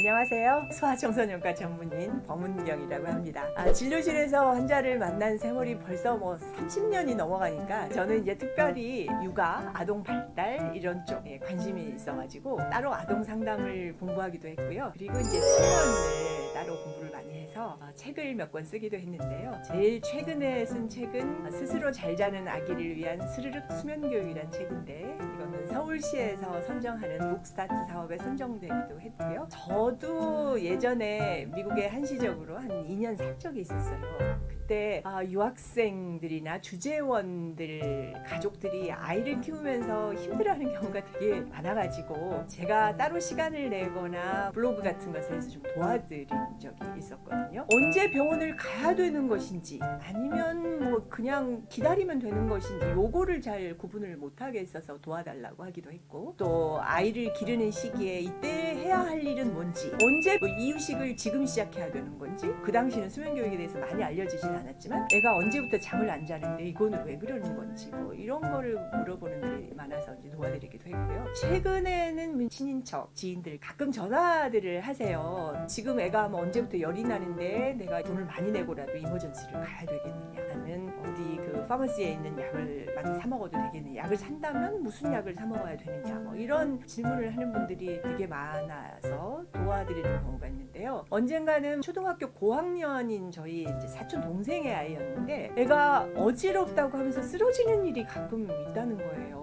안녕하세요. 소아청소년과 전문의인 범은경이라고 합니다. 진료실에서 환자를 만난 세월이 벌써 30년이 넘어가니까 저는 이제 특별히 육아, 아동 발달 이런 쪽에 관심이 있어가지고 따로 아동 상담을 공부하기도 했고요. 그리고 이제 수면을 따로 공부를 많이 해서 책을 몇 권 쓰기도 했는데요. 제일 최근에 쓴 책은 스스로 잘 자는 아기를 위한 스르륵 수면교육이란 책인데, 이거는 서울시에서 선정하는 북스타트 사업에 선정되기도 했고요. 저도 예전에 미국에 한시적으로 한 2년 살 적이 있었어요. 그때 유학생들이나 주재원들 가족들이 아이를 키우면서 힘들어하는 경우가 되게 많아가지고 제가 따로 시간을 내거나 블로그 같은 것을 해서 좀 도와드린 적이 있었거든요. 언제 병원을 가야 되는 것인지 아니면 그냥 기다리면 되는 것인지 요거를 잘 구분을 못하게 있어서 도와달라고 하기도 했고, 또 아이를 기르는 시기에 이때 해야 할 일은 뭔지, 언제 이유식을 지금 시작해야 되는 건지, 그 당시는 수면교육에 대해서 많이 알려지진 않았지만 애가 언제부터 잠을 안 자는데 이거는 왜 그러는 건지 이런 거를 물어보는 들이 많아서 이제 도와드리기도 했고요. 최근에는 친인척, 지인들 가끔 전화들을 하세요. 지금 애가 언제부터 열이 나는데 내가 돈을 많이 내고라도 이머전시를 가야 되겠느냐, 나는 어디 그 파마시에 있는 약을 많이 사 먹어도 되겠느냐, 약을 산다면 무슨 약을 사 먹어야 되느냐, 이런 질문을 하는 분들이 되게 많아서 도와드리는 경우가 있는데요. 언젠가는 초등학교 고학년인 저희 이제 사촌 동생의 아이였는데 애가 어지럽다고 하면서 쓰러지는 일이 가끔 있다는 거예요.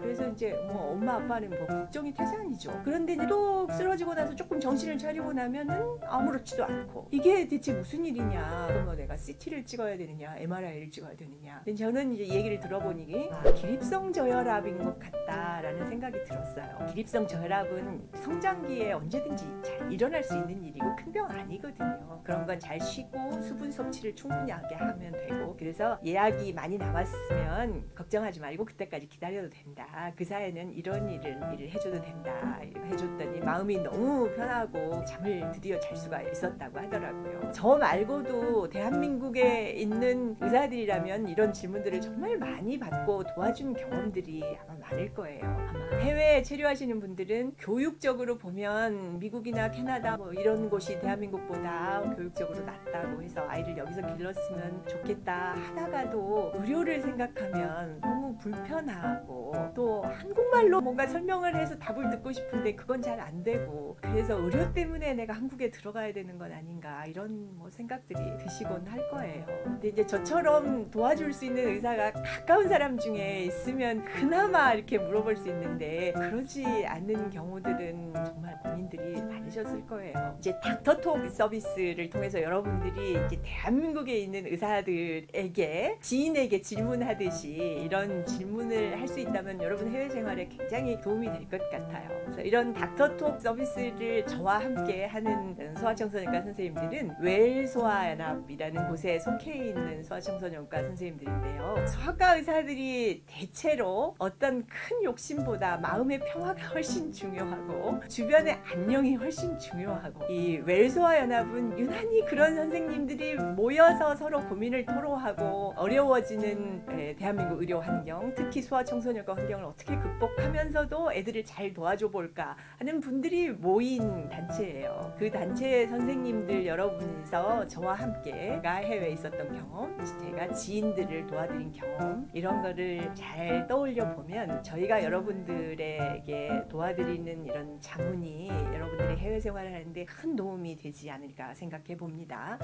그래서 이제 엄마 아빠는 걱정이 태산이죠. 그런데 이제 또 쓰러지고 나서 조금 정신을 차리고 나면은 아무렇지도 않고, 이게 대체 무슨 일이냐, 그러면 내가 CT를 찍어야 되느냐, MRI를 찍어야 되느냐. 근데 저는 이제 얘기를 들어보니 기립성 저혈압인 것 같다라는 생각이 들었어요. 기립성 저혈압은 성장기에 언제든지 잘 일어날 수 있는 일이고 큰 병 아니거든요. 그런 건 잘 쉬고 수분 섭취를 충분히 하게 하면 되고, 그래서 예약이 많이 남았으면 걱정하지 말고 그때까지 기다려도 된다. 그 사이에는 이런 일을 해줘도 된다. 해줬더니 마음이 너무 편하고 잠을 드디어 잘 수가 있었다고 하더라고요. 저 말고도 대한민국에 있는 의사들이라면 이런 질문들을 정말 많이 받고 도와준 경험들이 아마 많을 거예요. 아마 해외에 체류하시는 분들은 교육적으로 보면 미국이나 캐나다 이런 곳이 대한민국보다 교육적으로 낫다고 해서 아이를 여기서 길렀으면 좋겠다 하다가도 의료를 생각하면 너무 불편하고, 또 한국말로 뭔가 설명을 해서 답을 듣고 싶은데 그건 잘 안 되고, 그래서 의료 때문에 내가 한국에 들어가야 되는 건 아닌가, 이런 생각들이 드시곤 할 거예요. 근데 이제 저처럼 도와줄 수 있는 의사가 가까운 사람 중에 있으면 그나마 이렇게 물어볼 수 있는데, 그러지 않는 경우들은 정말 고민들이 많으셨을 거예요. 이제 닥터톡 서비스를 통해서 여러분들이 이제 대한민국에 있는 의사들에게, 지인에게 질문하듯이 이런 질문을 할 수 있다면 여러분 해외 생활에 굉장히 도움이 될 것 같아요. 그래서 이런 닥터톡 서비스를 저와 함께 하는 소아청소년과 선생님들은 웰소아연합이라는 곳에 속해 있는 소아청소년과 선생님들인데요. 소아과 의사들이 대체로 어떤 큰 욕심보다 마음의 평화가 훨씬 중요하고 주변의 안녕이 훨씬 중요하고, 이 웰소아연합은 유난히 그런 선생님들이 모여서 서로 고민을 토로하고 어려워지는 대한민국 의료 환경, 특히 소아청소년과 환경을 어떻게 극복하면서도 애들을 잘 도와줘 볼까 하는 분들이 모인 단체예요. 그 단체의 선생님들 여러분이서 저와 함께 제가 해외에 있었던 경험, 제가 지인들을 도와드린 경험, 이런 거를 잘 떠올려 보면 저희가 여러분들에게 도와드리는 이런 자문이 여러분들의 해외 생활을 하는데 큰 도움이 되지 않을까 생각해 봅니다.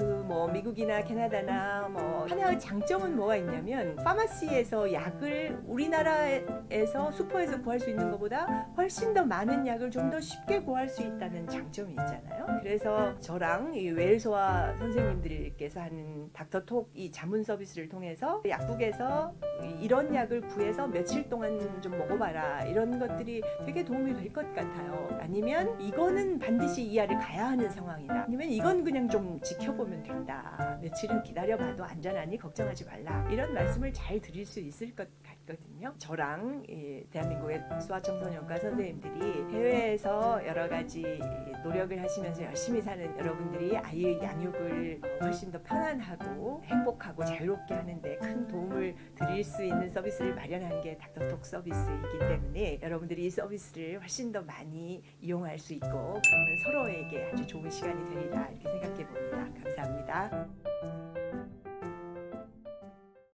미국이나 캐나다나 하나의 장점은 뭐가 있냐면, 파마시에서 약을 우리나라에서 슈퍼에서 구할 수 있는 것보다 훨씬 더 많은 약을 좀 더 쉽게 구할 수 있다는 장점이 있잖아요. 그래서 저랑 이 웰소아 선생님들께서 하는 닥터톡 이 자문 서비스를 통해서 약국에서 이런 약을 구해서 며칠 동안 좀 먹어봐라, 이런 것들이 되게 도움이 될 것 같아요. 아니면 이거는 반드시 이 약을 가야 하는 상황이다, 아니면 이건 그냥 좀 지켜보면 된다, 며칠은 기다려봐도 안전하니 걱정하지 말라, 이런 말씀을 잘 드릴 수 있을 것 같아요. 있거든요. 저랑 대한민국의 소아청소년과 선생님들이 해외에서 여러 가지 노력을 하시면서 열심히 사는 여러분들이 아이의 양육을 훨씬 더 편안하고 행복하고 자유롭게 하는데 큰 도움을 드릴 수 있는 서비스를 마련한 게 닥터톡 서비스이기 때문에 여러분들이 이 서비스를 훨씬 더 많이 이용할 수 있고 그러면 서로에게 아주 좋은 시간이 되리라 이렇게 생각해 봅니다.